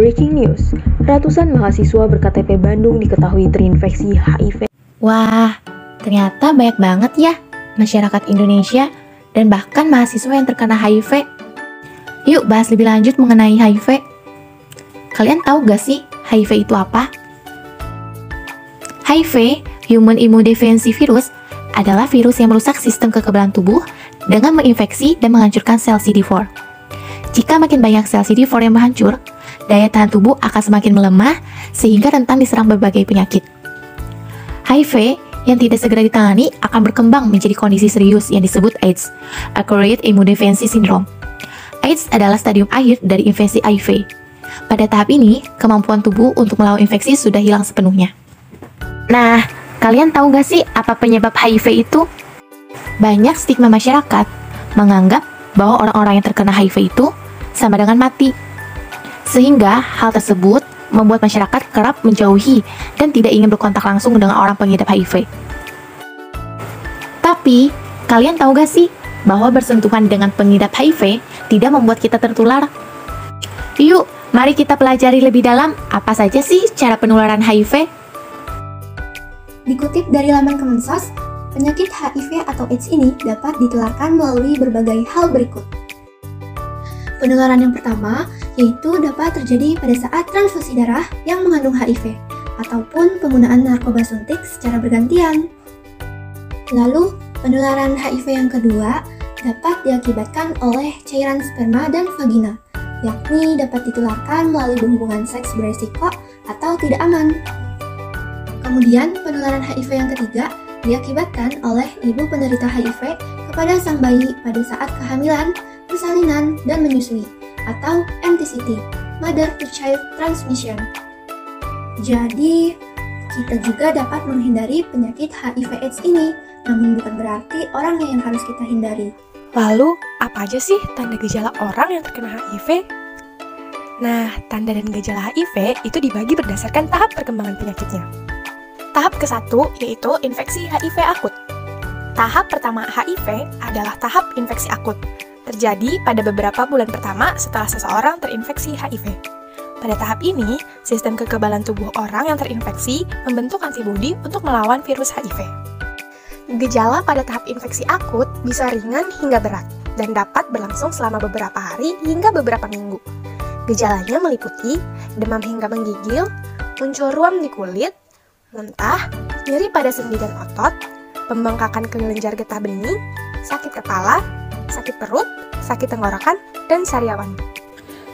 Breaking news, ratusan mahasiswa ber-KTP Bandung diketahui terinfeksi HIV. Wah, ternyata banyak banget ya masyarakat Indonesia dan bahkan mahasiswa yang terkena HIV. Yuk bahas lebih lanjut mengenai HIV. Kalian tahu gak sih HIV itu apa? HIV, Human Immunodeficiency Virus, adalah virus yang merusak sistem kekebalan tubuh dengan menginfeksi dan menghancurkan sel CD4. Jika makin banyak sel CD4 yang menghancur, daya tahan tubuh akan semakin melemah sehingga rentan diserang berbagai penyakit. HIV yang tidak segera ditangani akan berkembang menjadi kondisi serius yang disebut AIDS, Acquired Immunodeficiency Syndrome. AIDS adalah stadium akhir dari infeksi HIV. Pada tahap ini, kemampuan tubuh untuk melawan infeksi sudah hilang sepenuhnya. Nah, kalian tahu gak sih apa penyebab HIV itu? Banyak stigma masyarakat menganggap bahwa orang-orang yang terkena HIV itu sama dengan mati. Sehingga hal tersebut membuat masyarakat kerap menjauhi dan tidak ingin berkontak langsung dengan orang pengidap HIV. Tapi, kalian tahu gak sih bahwa bersentuhan dengan pengidap HIV tidak membuat kita tertular? Yuk, mari kita pelajari lebih dalam apa saja sih cara penularan HIV. Dikutip dari laman Kemensos, penyakit HIV atau AIDS ini dapat ditularkan melalui berbagai hal berikut. Penularan yang pertama yaitu dapat terjadi pada saat transfusi darah yang mengandung HIV ataupun penggunaan narkoba suntik secara bergantian. Lalu, penularan HIV yang kedua dapat diakibatkan oleh cairan sperma dan vagina, yakni dapat ditularkan melalui berhubungan seks beresiko atau tidak aman. Kemudian, penularan HIV yang ketiga diakibatkan oleh ibu penderita HIV kepada sang bayi pada saat kehamilan, persalinan, dan menyusui, atau MTCT, Mother to Child Transmission. Jadi, kita juga dapat menghindari penyakit HIV/AIDS ini, namun bukan berarti orangnya yang harus kita hindari. Lalu, apa aja sih tanda gejala orang yang terkena HIV? Nah, tanda dan gejala HIV itu dibagi berdasarkan tahap perkembangan penyakitnya. Tahap ke-1 yaitu infeksi HIV akut. Tahap pertama HIV adalah tahap infeksi akut. Terjadi pada beberapa bulan pertama setelah seseorang terinfeksi HIV. Pada tahap ini, sistem kekebalan tubuh orang yang terinfeksi membentuk antibodi untuk melawan virus HIV. Gejala pada tahap infeksi akut bisa ringan hingga berat dan dapat berlangsung selama beberapa hari hingga beberapa minggu. Gejalanya meliputi demam hingga menggigil, muncul ruam di kulit, muntah, nyeri pada sendi dan otot, pembengkakan kelenjar getah bening, sakit kepala, sakit perut, sakit tenggorokan, dan sariawan.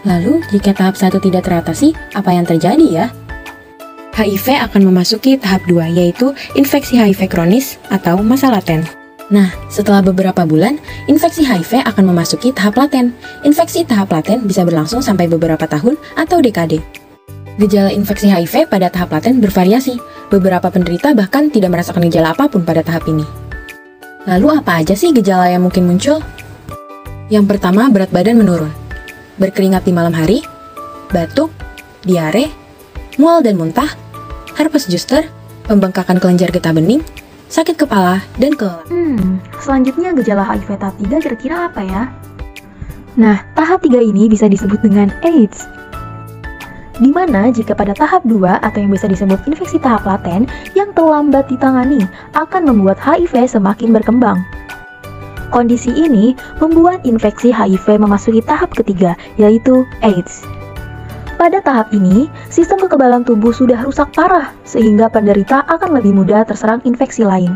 Lalu, jika tahap 1 tidak teratasi, apa yang terjadi ya? HIV akan memasuki tahap 2, yaitu infeksi HIV kronis atau masa laten. Nah, setelah beberapa bulan, infeksi HIV akan memasuki tahap laten. Infeksi tahap laten bisa berlangsung sampai beberapa tahun atau dekade. Gejala infeksi HIV pada tahap laten bervariasi. Beberapa penderita bahkan tidak merasakan gejala apapun pada tahap ini. Lalu apa aja sih gejala yang mungkin muncul? Yang pertama, berat badan menurun, berkeringat di malam hari, batuk, diare, mual dan muntah, herpes zoster, pembengkakan kelenjar getah bening, sakit kepala, dan kelelahan. Selanjutnya gejala HIV tahap 3 kira-kira apa ya? Nah, tahap 3 ini bisa disebut dengan AIDS. Di mana jika pada tahap 2 atau yang bisa disebut infeksi tahap laten yang terlambat ditangani akan membuat HIV semakin berkembang. Kondisi ini membuat infeksi HIV memasuki tahap ketiga, yaitu AIDS. Pada tahap ini, sistem kekebalan tubuh sudah rusak parah, sehingga penderita akan lebih mudah terserang infeksi lain.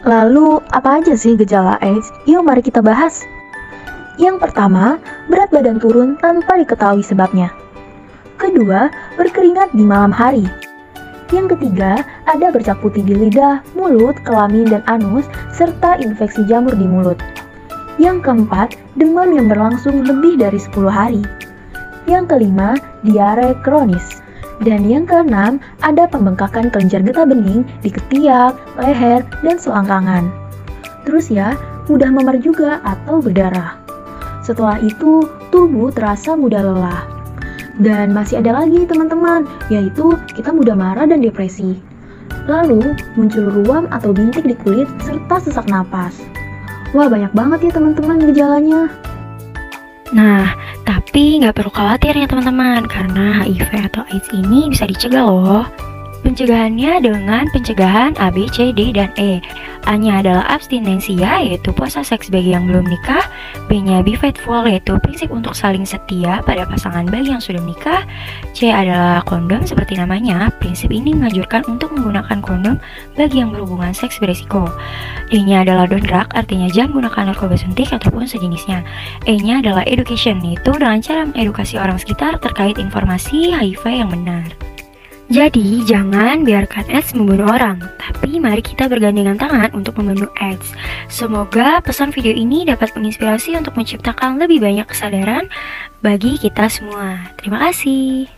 Lalu, apa aja sih gejala AIDS? Yuk mari kita bahas. Yang pertama, berat badan turun tanpa diketahui sebabnya. Kedua, berkeringat di malam hari. Yang ketiga, ada bercak putih di lidah, mulut, kelamin, dan anus, serta infeksi jamur di mulut. Yang keempat, demam yang berlangsung lebih dari 10 hari. Yang kelima, diare kronis. Dan yang keenam, ada pembengkakan kelenjar getah bening di ketiak, leher, dan selangkangan. Terus ya, mudah memar juga atau berdarah. Setelah itu, tubuh terasa mudah lelah. Dan masih ada lagi teman-teman, yaitu kita mudah marah dan depresi. Lalu, muncul ruam atau bintik di kulit serta sesak napas. Wah, banyak banget ya teman-teman gejalanya. Nah, tapi Tapi nggak perlu khawatir ya teman-teman, karena HIV atau AIDS ini bisa dicegah loh. Pencegahannya dengan pencegahan A, B, C, D, dan E. A-nya adalah abstinensia, yaitu puasa seks bagi yang belum nikah. B-nya be faithful, yaitu prinsip untuk saling setia pada pasangan bagi yang sudah menikah. C adalah kondom, seperti namanya. Prinsip ini menganjurkan untuk menggunakan kondom bagi yang berhubungan seks beresiko. D-nya adalah don't drug, artinya jangan gunakan narkoba suntik ataupun sejenisnya. E-nya adalah education, yaitu dengan cara mengedukasi orang sekitar terkait informasi HIV yang benar. Jadi, jangan biarkan AIDS membunuh orang, tapi mari kita bergandengan tangan untuk membunuh AIDS. Semoga pesan video ini dapat menginspirasi untuk menciptakan lebih banyak kesadaran bagi kita semua. Terima kasih.